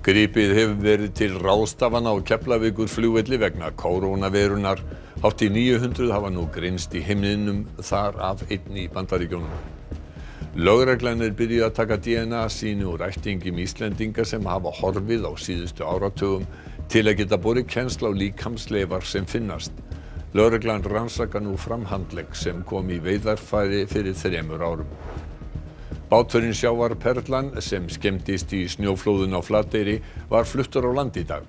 Gripið hefur verið til ráðstafana á Keflavíkurflugvelli vegna kórónuveirunnar. Hátt í 900 hafa nú greinst í heiminum, þar af einn í Bandaríkjunum. Lögreglan byrjuð að taka DNA-sýni úr ættingjum Íslendinga sem hafa horfið á síðustu áratugum til að geta borið kennsl á líkamsleifar sem finnast. Lögreglan rannsakar nú framhandlegg sem kom í veiðarfæri fyrir 3 árum. Báturinn Sjávarperlan sem skemmdist í snjóflóðinu á Flateyri var fluttur á land í dag.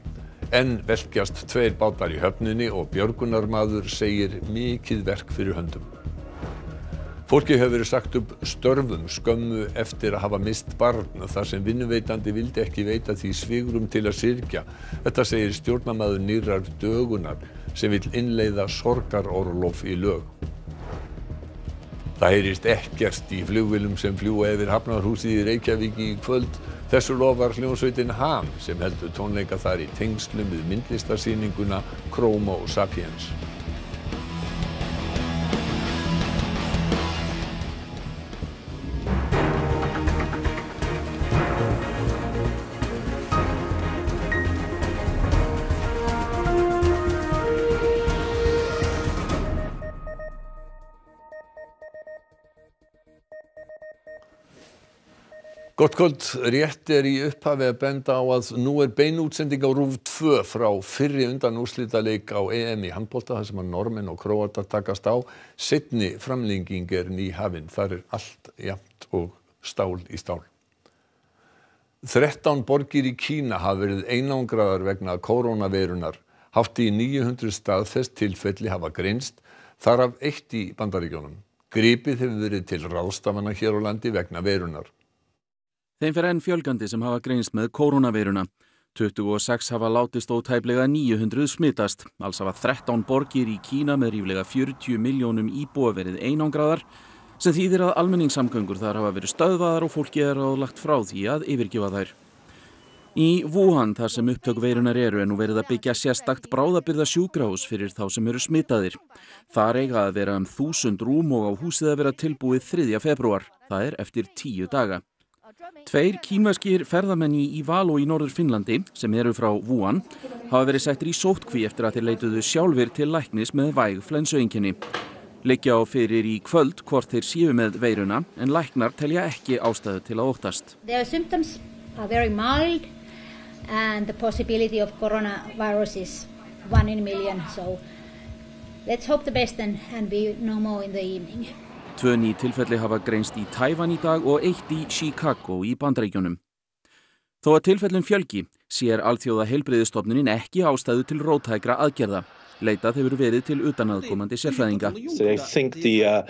Enn velkjast 2 bátar í höfninni og björgunarmaður segir mikið verk fyrir höndum. Fólki hefur verið sagt upp störfum skömmu eftir að hafa misst barn þar sem vinnuveitandi vildi ekki veita því svigrúm til að syrgja. Þetta segir stjórnarmaður nýrrar dögunar sem vill innleiða sorgarorlof í lög. Það heyrist ekkert í flugvélum sem fljúga yfir Hafnarhúsið í Reykjavík í kvöld. Þessu lofar hljómsveitin Ham sem heldur tónleika þar í tengslum við myndlistarsýninguna Chromo Sapiens. Gott kvöld, rétt í upphafi að benda á að nú bein útsending á RÚV 2 frá fyrri undanúrslitaleik á EM í handbolta þar sem að Norðmenn og Króatar takast á. Seinni framlenging nýhafin, þar allt jafnt og stál í stál. 13 borgir í Kína hafa verið einangraðar vegna kórónuveirunnar. Hátt í 900 staðfest tilfelli hafa greinst, þar af 1 í Bandaríkjunum. Gripið hefur verið til ráðstafana hér á landi vegna veirunnar. Þeim fer enn fjölgandi sem hafa greinst með kórónuveiruna. 26 hafa látist og tæplega 900 smitast. Alls hafa 13 borgir í Kína með ríflega 40 milljónum íbúa verið einangraðar, sem þýðir að almenningssamgöngur þar hafa verið stöðvaðar og fólki ráðlagt frá því að yfirgefa þær. Í Wuhan, þar sem upptök veirunar nú verið að byggja sérstakt bráðabirgða sjúkrahús fyrir þá sem eru smitaðir. Þar eiga að vera 1000 rúm og á húsið að vera tilbúið 3. febrúar. Það eftir 10 daga. 2 kínverskir ferðamenn í Ivalo í Norður-Finnlandi, sem eru frá Wuhan, hafa verið settir í sóttkví eftir að þeir leituðu sjálfir til læknis með væg flensueinkenni. Liggja á fyrir í kvöld hvort þeir séu með veiruna, en læknar telja ekki ástæðu til að óttast. Their symptoms are very mild and the possibility of coronavirus is 1 in a million, so let's hope the best and be no more in the evening. 2 ný tilfelli hafa greinst í Tævan í dag og 1 í Chicago í Bandaríkjunum. Þó að tilfellum fjölgi sér Alþjóða heilbrigðisstofnunin ekki ástæðu til róttækra aðgerða. Leitað hefur verið til utanaðkomandi sérfræðinga. I think the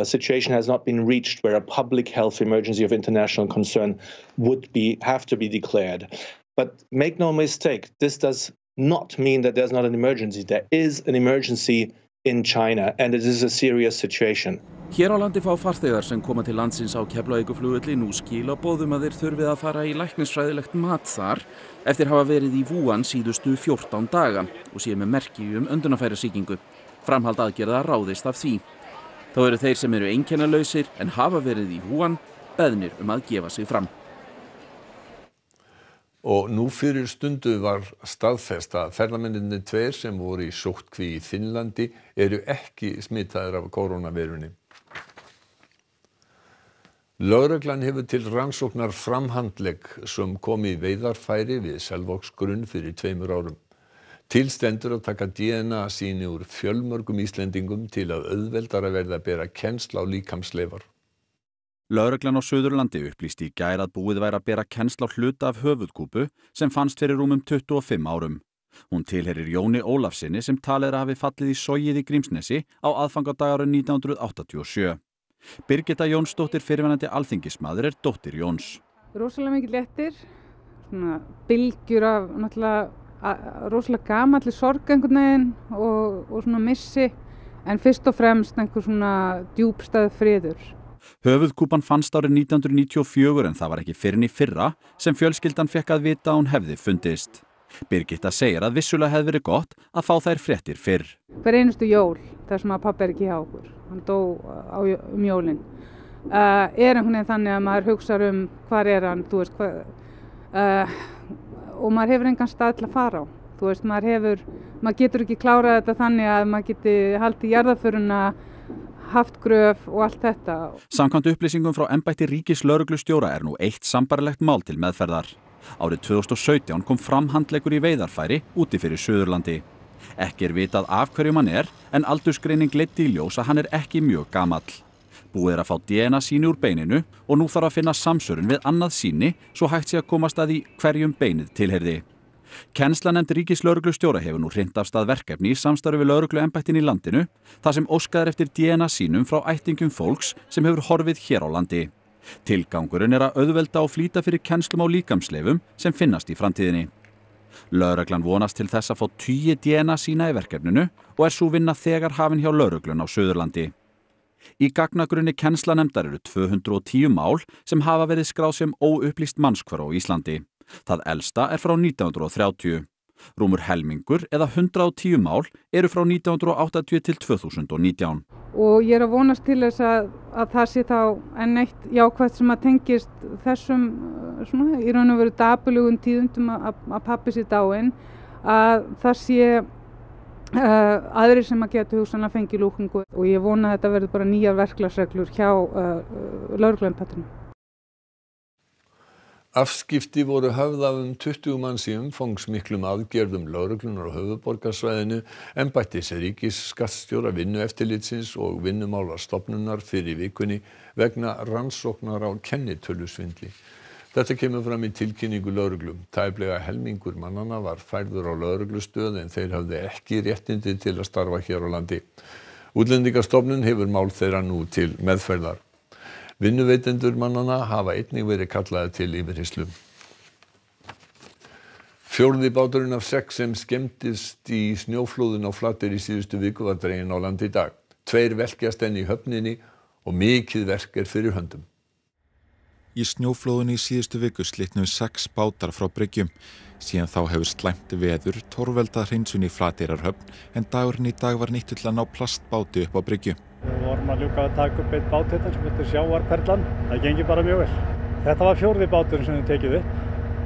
situation has not been reached where a public health emergency of international concern would have to be declared. But make no mistake, this does not mean that there's not an emergency. There is an emergency in China and it is a serious situation. Hér á landi fá farþegar sem koma til landsins á Keflavíkurflugvelli nú skilaboðum að þeir þurfið að fara í læknisfræðilegt mat þar eftir hafa verið í Wuhan síðustu 14 daga og séu með merki öndunarfærasýkingu. Framhald aðgerða ráðist af því. Þá eru þeir sem eru einkennalausir en hafa verið í Wuhan beðnir að gefa sig fram. Og nú fyrir stundu var staðfest að ferðamennirnir 2 sem voru í sóttkví í Finnlandi eru ekki smitaðir af kórónuveirunni. Lögreglan hefur til rannsóknar framhandlegg sem kom í veiðarfæri við Selvogsgrunn fyrir 2 árum. Til stendur að taka DNA-sýni úr fjölmörgum Íslendingum til að auðveldara verði að bera kennsl á líkamsleifar. Lögreglan á Suðurlandi upplýsti í gær að búið væri að bera kennsl á hluta af höfuðkúpu sem fannst fyrir rúmum 25 árum. Hún tilheyrir Jóni Ólafssyni sem talið hafi fallið í sogið í Grímsnesi á aðfangadagurinn 1987. Birgitta Jónsdóttir fyrrverandi alþingismaður dóttir Jóns. Rosalega mikið léttir, svona bylgjur af náttúrulega rosalega gamalli sorg einhvern veginn og svona missi, en fyrst og fremst einhver svona djúpstæð friður. Höfuðkúpan fannst árið 1994 en það var ekki fyrr en í fyrra sem fjölskyldan fekk að vita að hún hefði fundist. Birgitta segir að vissulega hefði verið gott að fá þær fréttir fyrr. Hver einustu jól, þar sem að pabbi ekki hjá okkur, hann dó jólin, einhvern veginn þannig að maður hugsar hvar hann, þú veist, og maður hefur engan stað til að fara á. Þú veist, maður getur ekki klárað þetta þannig að maður geti haldið jarðarförina, haft gröf og allt þetta. Samkvæmt upplýsingum frá embætti ríkislögreglustjóra nú eitt sambærilegt mál til meðferðar. Árið 2017 kom fram handleggur í veiðarfæri úti fyrir Suðurlandi. Ekki vitað af hverjum hann en aldursgreining leiddi í ljós að hann ekki mjög gamall. Búið að fá DNA sýni úr beininu og nú þarf að finna samsvörun við annað sýni svo hægt sé að komast að því hverjum beinið tilheyrði. Kennslanefnd ríkislögreglustjóra hefur nú hrint af stað verkefni í samstarfi við lögregluembættin í landinu þar sem óskað eftir DNA sýnum frá ættingjum fólks sem hefur horfið hér á landi. Tilgangurinn að auðvelda og flýta fyrir kennslum á líkamsleifum sem finnast í framtíðinni. Lögreglan vonast til þess að fá 10 DNA sýna í verkefninu og sú vinna þegar hafin hjá lögreglun á Suðurlandi. Í gagnagrunni kennslanefndar 210 mál sem hafa verið skráð sem óupplýst mannshvarf á Íslandi. Það elsta frá 1930. Rúmur helmingur eða 110 mál frá 1980 til 2019. Og ég að vonast til þess að það sé þá enn eitt jákvætt sem að tengist þessum svona, í raun og veru dapurlegum tíðundum að pabbi sé dáinn, að það sé aðrir sem að geta hugsanlega fengið lúkningu og ég vona að þetta verður bara nýjar verklagsreglur hjá lögregluembættinu. Afskipti voru höfð af 20 manns í umfangsmiklum aðgerðum lögreglunar á höfuðborgarsvæðinu, embættis ríkisskattstjóra, Vinnueftirlitsins og Vinnumálastofnunar fyrir vikunni vegna rannsóknar á kennitölusvindli. Þetta kemur fram í tilkynningu lögreglu. Tæplega helmingur mannanna var færður á lögreglustöð en þeir höfðu ekki réttindi til að starfa hér á landi. Útlendingastofnun hefur mál þeirra nú til meðferðar. Vinnuveitendur mannanna hafa einnig verið kallaðir til yfirheyrslu. Fjórði báturinn af 6 sem skemmdist í snjóflóðinu á Flateyri í síðustu viku var dreginn á land í dag. 2 velkjast enn í höfninni og mikið verk fyrir höndum. Í snjóflóðinu í síðustu viku slitnuðu 6 bátar frá bryggjum. Síðan þá hefur slæmt veður torveldað hreinsun í Flateyrarhöfn en dagurinn í dag var nýttur til að ná plastbáti upp á bryggju. Við vorum að ljúka að taka upp einn bát hérna sem heitir Sjávarperlan. Það gengi bara mjög vel. Þetta var 4. báturinn sem við tekið upp.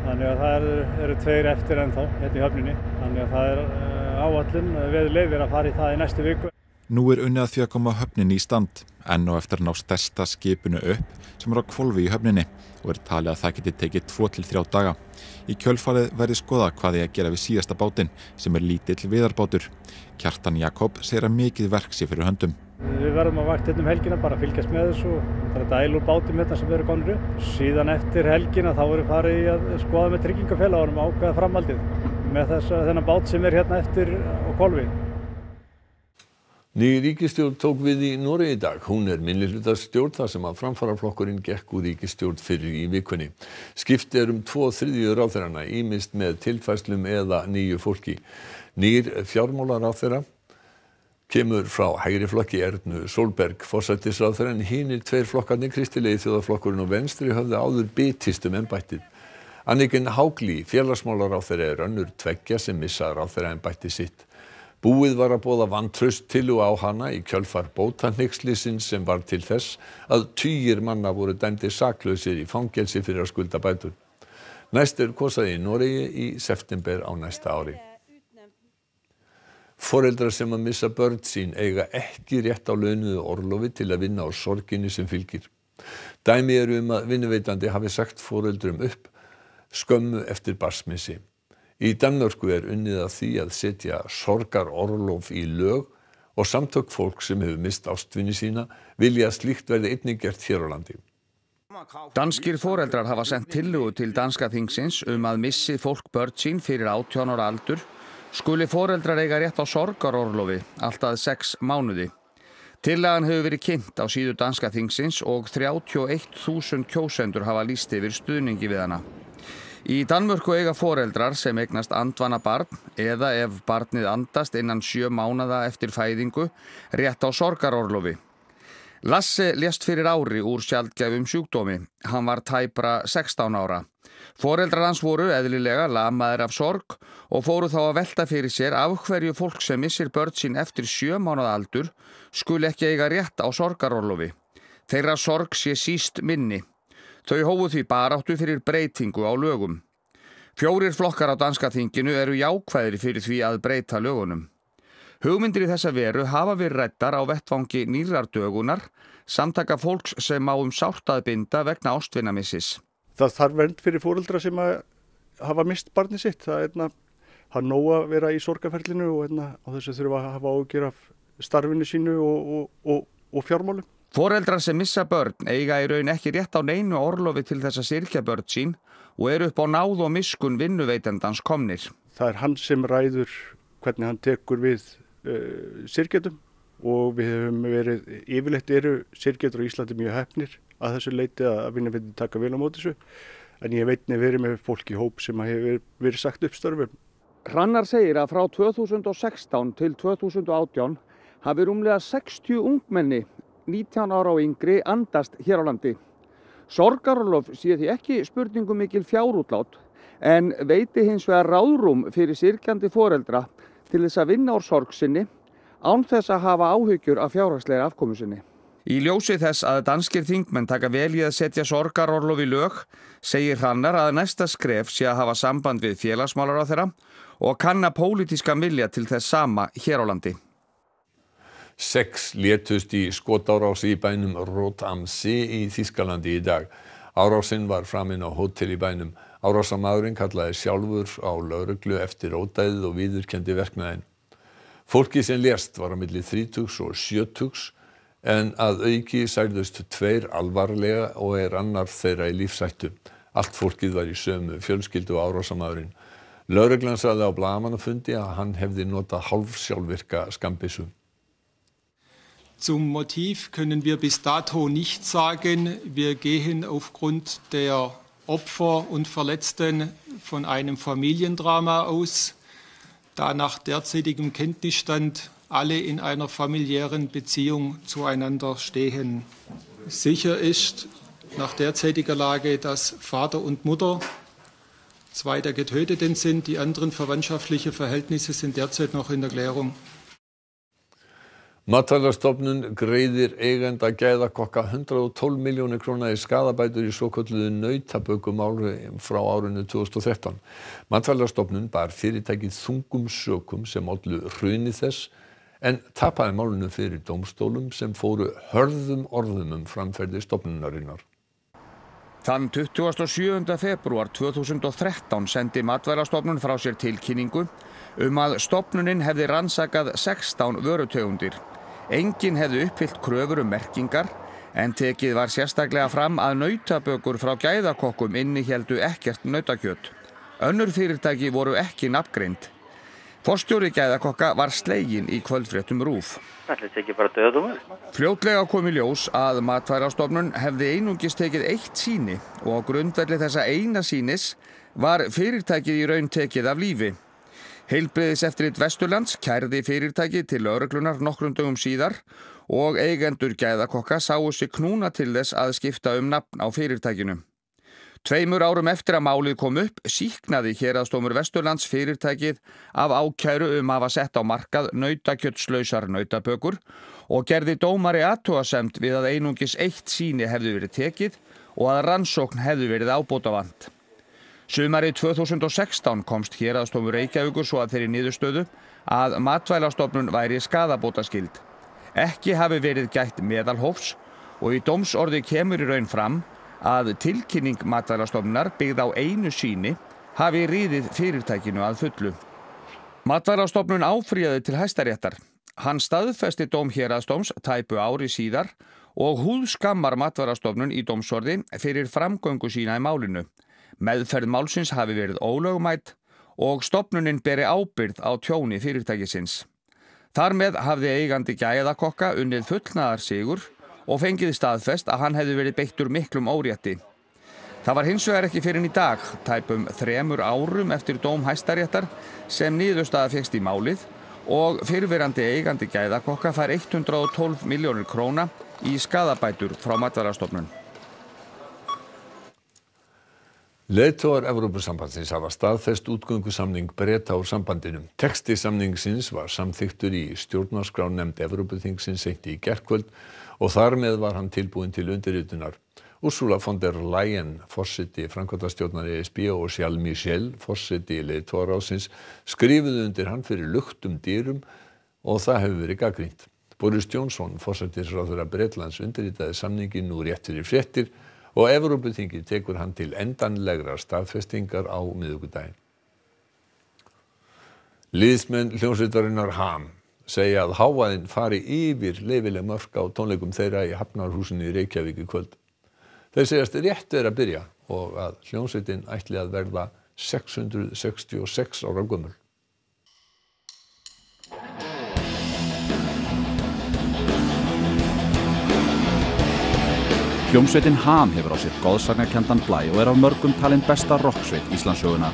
Þannig að það eru 2 eftir ennþá hérna í höfninni. Þannig að það áætlun við leyfir að fara í það í næstu viku. Nú unnið að því að koma höfninni í stand. Enn og eftir að ná stærsta skipinu upp sem á hvolfi í höfninni og talið að það geti tekið 2 til 3 daga. Í kjölfarið verði skoðað hvað eigi að gera við síðasta bátinn sem lítill viðarbátur. Kjartan Jakob segir að mikið verk sé fyrir höndum. Við verðum að vakta helgina bara að fylgjast með þessu og það að dæla úr bátum hérna sem eru komnir upp. Síðan eftir helgina þá verður farið í að skoða með tryggingafélögunum ákveða framhaldið með þennan bát sem hérna eftir á hvolfi. Ný ríkisstjórn tók við í Noregi í dag. Hún minnihlutastjórn þar sem að framfaraflokkurinn gekk úr ríkisstjórn fyrir í vikunni. Skipt 2/3 ráðherranna, ýmist með tilfærslum eða nýju fólki. Nýr fjármálaráðherra kemur frá hægri flokki Ernu Solberg forsætisráðherra en hinir 2 flokkarnir, Kristilegi þjóðarflokkurinn og Venstri, höfðu áður bitist embættið. Anniken Hauglie, félagsmálaráðherra, önnur 2 sem missa ráðherraembætti sitt. Búið var að boða vantrauststillögu á hana í kjölfar bótahneykslisins sem var til þess að tugir manna voru dæmdir saklausir í fangelsi fyrir að skulda bætur. Næst kosið í Noregi í september á næsta ári. Foreldrar sem að missa börn sín eiga ekki rétt á launuðu orlofi til að vinna á sorginni sem fylgir. Dæmi að vinnuveitandi hafi sagt foreldrum upp skömmu eftir barnsmissi. Í Danmörku unnið að því að setja sorgarorlof í lög og samtök fólk sem hefur mist ástvini sína vilja að slíkt verði einnig gert hér á landi. Danskir foreldrar hafa sent tillögu til danska þingsins að missi fólk börn sín fyrir 18 ára aldur skuli foreldrar eiga rétt á sorgarorlofi allt að 6 mánuði. Tillagan hefur verið kynnt á síðu danska þingsins og 31.000 kjósendur hafa lýst yfir stuðningi við hana. Í Danmörku eiga foreldrar sem eignast andvana barn eða ef barnið andast innan 7 mánaða eftir fæðingu rétt á sorgarorlofi. Lasse lést fyrir ári úr sjaldgæfum sjúkdómi. Hann var tæpra 16 ára. Foreldrar hans voru eðlilega lamaðir af sorg og fóru þá að velta fyrir sér af hverju fólk sem missir börn sín eftir 7 mánaða aldur skuli ekki eiga rétt á sorgarorlofi. Þeirra sorg sé síst minni. Þau hófu því baráttu fyrir breytingu á lögum. 4 flokkar á danska þinginu eru jákvæðir fyrir því að breyta lögunum. Hugmyndir í þessa veru hafa verið ræddar á vettvangi nýrrar dögunar, samtaka fólks sem á sárt að binda vegna ástvinamissis. Það þarf vernd fyrir foreldra sem hafa mist barnið sitt. Það er nóg að vera í sorgarferlinu og á þessu þurfa að hafa áhyggjur af starfinu sínu og fjármálum. Foreldrar sem missa börn eiga í raun ekki rétt á neinu orlofi til þess að syrgja börn sín og eru upp á náð og miskun vinnuveitandans komnir. Það er hann sem ræður hvernig hann tekur við syrgjöldum og við höfum verið, yfirleitt eru syrgjöldur á Íslandi mjög heppnir að þessu leyti að vinnuveitandi taka vel á móti þessu, en ég veit verið með fólk í hóp sem hefur verið sagt upp störfum. Hrannar segir að frá 2016 til 2018 hafi rúmlega 60 ungmenni 19 ára og yngri andast hér á landi. Sorgarorlof sé því ekki spurningum mikil fjárútlát en veiti hins vegar ráðrúm fyrir syrgjandi foreldra til þess að vinna úr sorg sinni án þess að hafa áhyggjur af fjárhagslegri afkomu sinni. Í ljósi þess að danskir þingmenn taka vel í að setja sorgarorlof í lög, segir Hrannar að næsta skref sé að hafa samband við félagsmálaráðherra og kanna pólitískan vilja til þess sama hér á landi. 6 létust í skotárás í bænum Rot am See í Þýskalandi í dag. Árásin var framin á hótel í bænum. Árásarmaðurinn kallaði sjálfur á lögreglu eftir ódæðið og viðurkenndi verknaðinn. Fólkið sem lést var á milli 30 og 70 en að auki særðust 2 alvarlega og annar þeirra í lífshættu. Allt fólkið var í sömu fjölskyldu og árásarmaðurinn. Lögreglan sagði á blaðamannafundi að hann hefði notað hálfsjálfvirka skammbyssu. Zum Motiv können wir bis dato nichts sagen. Wir gehen aufgrund der Opfer und Verletzten von einem Familiendrama aus, da nach derzeitigem Kenntnisstand alle in einer familiären Beziehung zueinander stehen. Sicher ist nach derzeitiger Lage, dass Vater und Mutter 2 der Getöteten sind. Die anderen verwandtschaftlichen Verhältnisse sind derzeit noch in der Klärung. Matvælastofnun greiðir eiganda gæðakokka 112 milljónir króna í skaðabætur í svokölluðu nautabökumáli frá árinu 2013. Matvælastofnun bar fyrirtækið þungum sökum sem ollu hruni þess en tapaði málinu fyrir dómstólum sem fóru hörðum orðum framferði stofnunarinnar. Þann 27. febrúar 2013 sendi Matvælastofnun frá sér tilkynningu að stofnunin hefði rannsakað 16 vörutegundir. Enginn hefði uppfyllt kröfur merkingar en tekið var sérstaklega fram að nautabökur frá gæðakokkum innihéldu ekkert nautakjöt. Önnur fyrirtæki voru ekki nafngreind. Forstjóri gæðakokka var sleginn í kvöldfréttum RÚV. Ætli þetta ekki bara dauðadómur? Fljótlega kom í ljós að Matvælastofnun hefði einungis tekið 1 sýni og á grundvelli þessa eina sýnis var fyrirtækið í raun tekið af lífi. Heilbrigðiseftirlit Vesturlands kærði fyrirtækið til lögreglunar nokkrum dögum síðar og eigendur gæðakokka sáu sig knúna til þess að skipta nafn á fyrirtækinu. 2 árum eftir að málið kom upp sýknaði héraðsdómur Vesturlands fyrirtækið af ákæru að hafa sett á markað nautakjötslausar nautabökur og gerði dómari athugasemd við að einungis 1 sýni hefði verið tekið og að rannsókn hefði verið ábótavant. Sumarið 2016 komst héraðsdómur Reykjavíkur svo að þeirri niðurstöðu að Matvælastofnun væri skaðabótaskyld. Ekki hafi verið gætt meðalhófs og í dómsorði kemur í raun fram að tilkynning Matvælastofnunar byggð á einu sýni hafi riðið fyrirtækinu að fullu. Matvælastofnun áfrýjaði til Hæstaréttar. Hann staðfesti dóm héraðsdóms tæpu ári síðar og húðskammar Matvælastofnun í dómsorði fyrir framgöngu sína í málinu. Meðferð málsins hafi verið ólögmæt og stofnunin beri ábyrgð á tjóni fyrirtækisins. Þar með hafði eigandi gæðakokka unnið fullnaðarsigur og fengið staðfest að hann hefði verið beittur miklum órétti. Það var hins vegar ekki fyrr en í dag, tæpum 3 árum eftir dóm Hæstaréttar, sem niðurstaða fékkst í málið og fyrrverandi eigandi gæðakokka fær 112 milljónir króna í skaðabætur frá Matvælastofnun. Leiðtogar Evrópusambandsins hafa staðfest útgöngusamning Breta úr sambandinu. Texti samningsins var samþykktur í stjórnarskrárnefnd Evrópuþingsins seint í gærkvöld og þar með var hann tilbúinn til undirritunar. Ursula von der Leyen, forseti framkvæmdastjórnar ESB og Charles Michel, forseti leiðtogaráðsins, skrifuðu undir hann fyrir luktum dyrum og það hefur verið gagnrýnt. Boris Johnson, forsætisráðherra Bretlands, undirritaði samninginn nú rétt fyrir fréttir og Evrópuþingið tekur hann til endanlegrar staðfestingar á miðvikudaginn. Liðsmenn hljómsveitarinnar Ham segja að hávaðinn fari yfir leyfileg mörk á tónleikum þeirra í Hafnarhúsinu í Reykjavík í kvöld. Þeir segjast rétt að byrja og að hljómsveitin ætli að verða 666 ára gömul. Hljómsveitin Ham hefur á sér goðsagnakenndan blæ og af mörgum talin besta rocksveit Íslandssögunnar.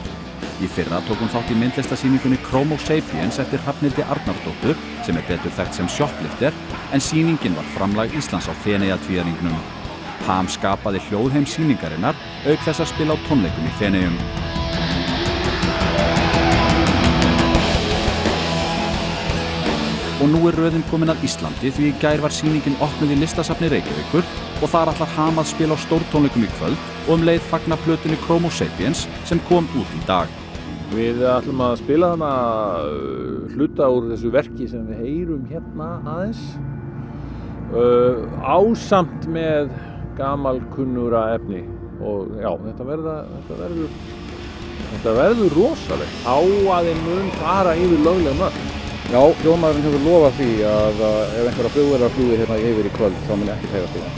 Í fyrra tók hún þátt í myndlistasýningunni Chromo Sapiens eftir Hrafnhildi Arnardóttur, sem betur þekkt sem Shoplifter, en sýningin var framlag Íslands á Feneyjatvíæringnum. Ham skapaði hljóðheim sýningarinnar auk þess að spila á tónleikum í Feneyjum. Og nú röðin komin að Íslandi því í gær var sýningin opnuð í Listasafni Reykjavíkur og þar ætlar Ham að spila á stórtónleikum í kvöld og leið fagna plötunni Chromo Sapiens sem kom út í dag. Við ætlum að spila þarna hluta úr þessu verki sem við heyrum hérna aðeins ásamt með gamalkunnura efni og já, þetta verður rosalegt. Hávaðinn mun fara yfir lögleg mörk. Já, hljóðmaðurinn hefur lofað því að ef einhverja flugvélar flúðir hérna yfir í kvöld þá mun ekki heyrast í það.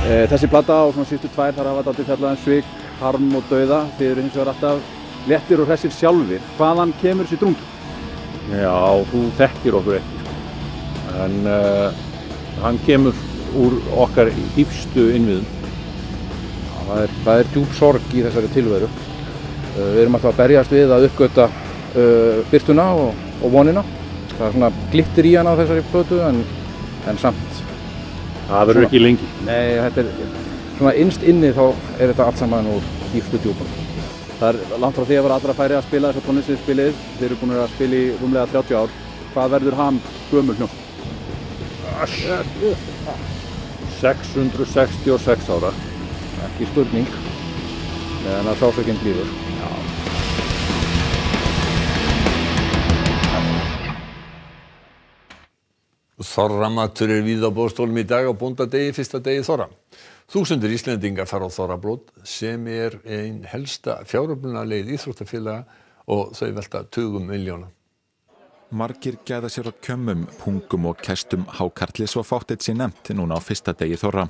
Þessi plata og svona síðustu tvær þar hafa dálítið fjallað svik, harm og dauða. Þið eru hins vegar alltaf léttir og hressir sjálfir. Hvaðan kemur þessi drungi? Já, þú þekkir okkur ekki. En hann kemur úr okkar dýpstu innviðum. Það er djúp sorg í þessari tilveru. Við erum alltaf að berjast við að uppgöta birtuna og vonina. Það er svona glittir í hana á þessari plötu en samt. Það verður ekki lengi. Nei, þetta er svona innst inni þá er þetta allt saman úr dýpstu djúpum. Það er langt frá því að vera allra færi að spila þessa tónlist sem þið spilið. Þið eru búin að spila í rúmlega 30 ár. Hvað verður Ham gömul nú? 666 ára. Ekki spurning, meðan að sásökinn blíður. Þorramatur víða á boðstólum í dag á bóndadegi, fyrsta degi þorra. Þúsundir Íslendingar fara á þorrablót sem er ein helsta fjáröflunarleið íþróttafélaga og þau velta tugum milljóna. Margir gæða sér á kjömmum, pungum og kestum hákarli svo fátt eitt sé nefnt núna á fyrsta degi þorra.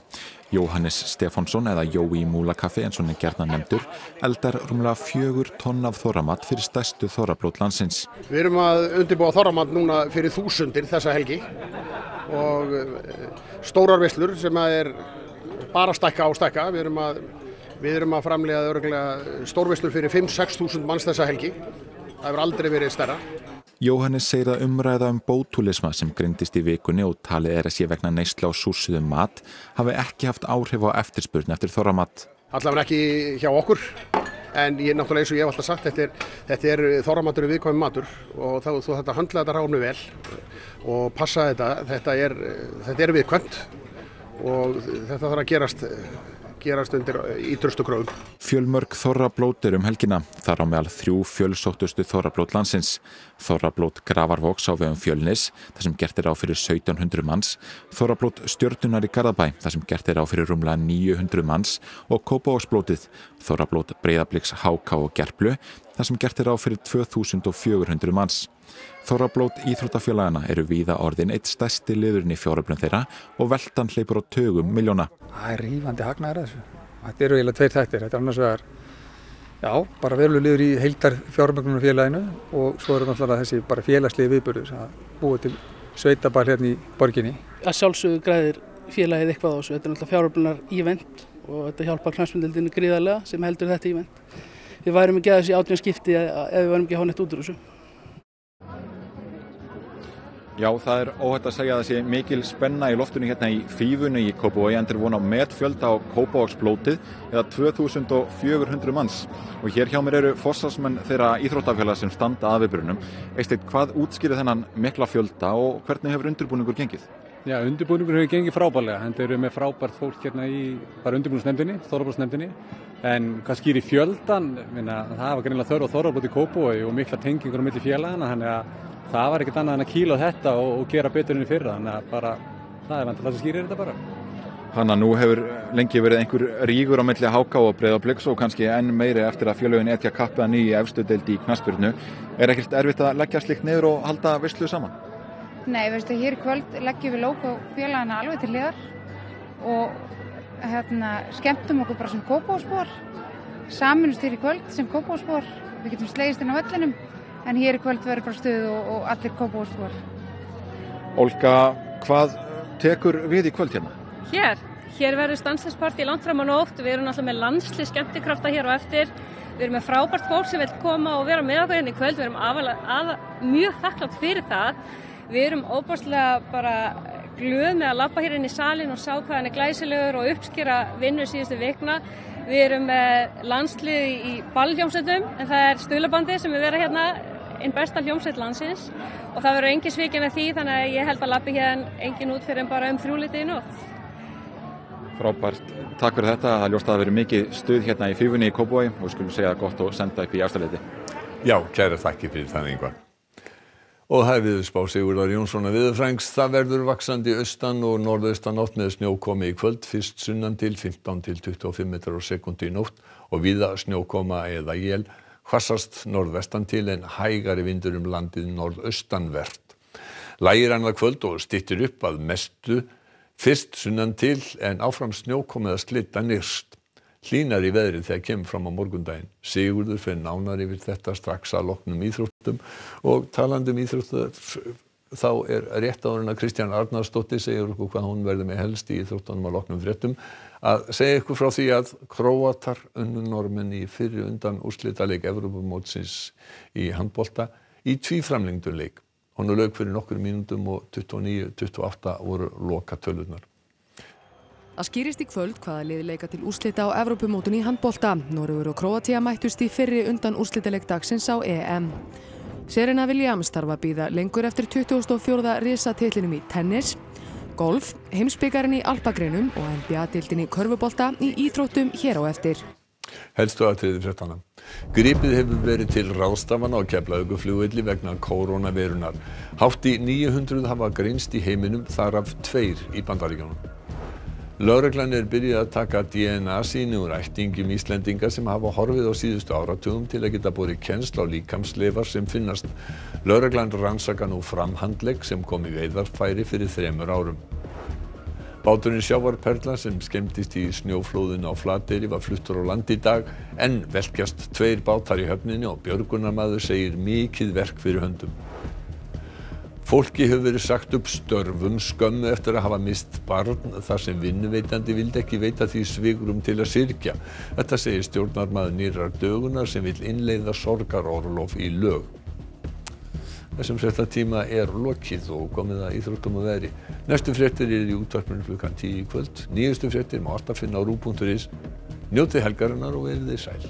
Jóhannes Stefánsson eða Jói Múlakaffi eins og hann er gjarnan nefndur eldar rúmlega 4 tonn af þorramat fyrir stærstu þorrablót landsins. Við erum að undirbúa þorramat núna fyrir þúsundir þessa helgi og stórar veislur sem er bara stækka á stækka. Við erum að framleiða örugglega stórveislur fyrir 5-6 þúsund manns þessa helgi. Það hefur aldrei verið stærra. Jóhannes segir að umræða bótúlisma sem greindist í vikunni og talið er að sé vegna neyslu á súrsuðum mat hafi ekki haft áhrif á eftirspurn eftir þorramat. Allavega ekki hjá okkur, en ég náttúrulega eins og ég hef alltaf sagt, þetta er þorramatur viðkvæmur matur og þú þarft að höndla þetta ránu vel og passa þetta er viðkvæmt og þetta þarf að gerast undir ítrustu kröfum. Fjölmörg þorrablót helgina, þar á meðal 3 fjölsóttustu þorrablót landsins. Þorrablót Grafarvogs á vegum Fjölnis, þar sem gert er ráð fyrir 1700 manns, þorrablót Stjörnunar í Garðabæ, þar sem gert er ráð fyrir rúmlega 900 manns og Kópavogsblótið, þorrablót Breiðabliks HK og Gerplu, þar sem gert er ráð fyrir 2400 manns. Þorrablót íþróttafélagana eru víða orðin eitt stærsti liðurinn í fjáröflun þeirra og veltan hleypur á tugum milljóna. Það er rífandi hagnaður þessu. Þetta eru eiginlega 2 þættir. Þetta er annars vegar, bara verulegur liður í heildar fjármögnunarfélaginu og svo eru náttúrulega þessi bara félagslegi viðburður að búa til sveitabær hérna í borginni. Að sjálfsögðu græðir félagið eitthvað á þessu. Þetta er náttúrulega fjáröflunar ívent og þetta hjálpar knattspyrnudeildinni gríðarlega sem heldur þetta ívent. Við værum ekki að þessi 18 skipti ef við værum ekki að hafa neitt út úr þessu. Já, það óhætt að segja að það sé mikil spenna í loftinu hérna í Fífunni í Kópavogi en þeir vona á metfjölda á Kópavogsblótið eða 2400 manns. Og hér hjá mér eru forsvarsmenn þeirra íþróttafélaga sem standa að viðburðinum. Eysteinn, hvað útskýrir þennan mikla fjölda og hvernig hefur undirbúningur gengið? Já, undirbúningur hefur gengið frábærlega. Þeir eru með frábært fólk hérna í undirbúningsnefndinni, Þorrablótsnefndinni. En hvað skýrir fjöldan? Það var greinilega þörf á Þorrablóti í Kópavogi og mikla tengingur á milli félagana, þannig að það var ekkert annað en að kýla á þetta og gera betur enn í fyrra, þannig að bara, það er vantilega að skýra þetta bara. Hanna, nú hefur lengi verið einhver rígur á milli HK og Breiðabliks og kannski enn meiri eftir að félögin etja kappið í efstu deild í knattspyrnu. Er ekkert erfitt að leggja slíkt niður og halda veislu saman? Nei, veistu, hér í kvöld leggjum við lógó félagana alveg til hliðar og skemmtum okkur bara sem Kópavogsbúar, saminumst hér í kvöld sem Kópavogsbúar, við getum slegist inn á vellinum. En hér í kvöld verður bara stuð og allir Kópavogsbúar. Olga, hvað tekur við í kvöld hérna? Hér verður stanslýspartí langt fram á nótt. Við erum náttúrulega með landslið skemmtikrafta hér og eftir. Við erum með frábært fólk sem vil koma og vera með okkur hérna í kvöld. Við erum mjög þakklátt fyrir það. Við erum óbúrslega bara glöð með að labba hér inn í salinn og sjá hvað hann er glæsilegur og uppskera vinnu síðustu vikna. Við erum með landslið í ballhljómsveitum en það er Stuðlabandið sem er verið hérna einn besta hljómsveit landsins og það verður engin svikin af því þannig að ég held að labbi hérna engin út fyrir en bara 3:00 í nótt. Frábært, takk fyrir þetta. Það ljóst að það verið mikið stuð hérna í Fífunni í Kópavogi og skulum segja gott og senda upp í Efstaleiti. Já, kæra þakki fyrir það, Ingvar. Og það er veðurspá Sigurðar Jónssonar veðurfræðings. Það verður vaxandi austan og norðaustan átt með snjókomi í kvöld, fyrst sunnan til 15 til 25 metrar á sekúndu í nótt og víða snjókoma eða él, hvassast norðvestan til en hægari vindur landið norðaustanvert. Lægir annað kvöld og styttir upp að mestu, fyrst sunnan til en áfram snjókomi eða slitta nyrst. Hlýnar í veðrið þegar kemur fram á morgundaginn. Sigurður fer nánar yfir þetta strax að loknum íþróttum og talandi íþróttar þá er rétt áður en að Kristjana Arnarsdóttir segir okkur hvað hún verður með helst í íþróttunum að loknum fréttum að segja ykkur frá því að Króatar unnu Norðmenn í fyrri undan úrslitaleik Evrópumótsins í handbolta í tvíframlengdum leik. Honum lauk fyrir nokkur mínútum og 29-28 voru lokatölurnar. Það skýrist í kvöld hvaða liði leika til úrslita á Evrópumótinu í handbolta. Noregur og Króatía mættust í fyrri undan úrslitaleik dagsins á EM. Serena Williams þarf að bíða lengur eftir 24. risatitlinum í tennis, golf, heimsbikarinn í alpagreinum og NBA-deildin í körfubolta í íþróttum hér á eftir. Helstu atriði fréttanna. Gripið hefur verið til ráðstafana á Keflavíkurflugvelli vegna kórónuveirunar. Hátt í 900 hafa greinst í heiminum, þar af 2 í Bandaríkjunum. Lögreglan er byrjuð að taka DNA-sýni úr ættingjum Íslendinga sem hafa horfið á síðustu áratugum til að geta borið kennsl á líkamsleifar sem finnast. Lögreglan rannsakar nú framhandlegg sem kom í veiðarfæri fyrir 3 árum. Báturinn Sjávarperla sem skemmdist í snjóflóðinu á Flateyri var fluttur á land í dag en velkjast 2 bátar í höfninni og björgunarmaður segir mikið verk fyrir höndum. Fólki hefur verið sagt upp störfum skömmu eftir að hafa mist barn þar sem vinnuveitandi vildi ekki veita því svigrúm til að syrgja. Þetta segir stjórnarmaður Nýrrar Dögunar sem vill innleiða sorgarorlof í lög. Þessum fréttatíma er lokið og komið að íþróttum og veðri. Næstu fréttir eru í útvarpinu klukkan 10 í kvöld. Nýjustu fréttir má alltaf finna á ruv.is. Njótið helgarinnar og verið þið sæl.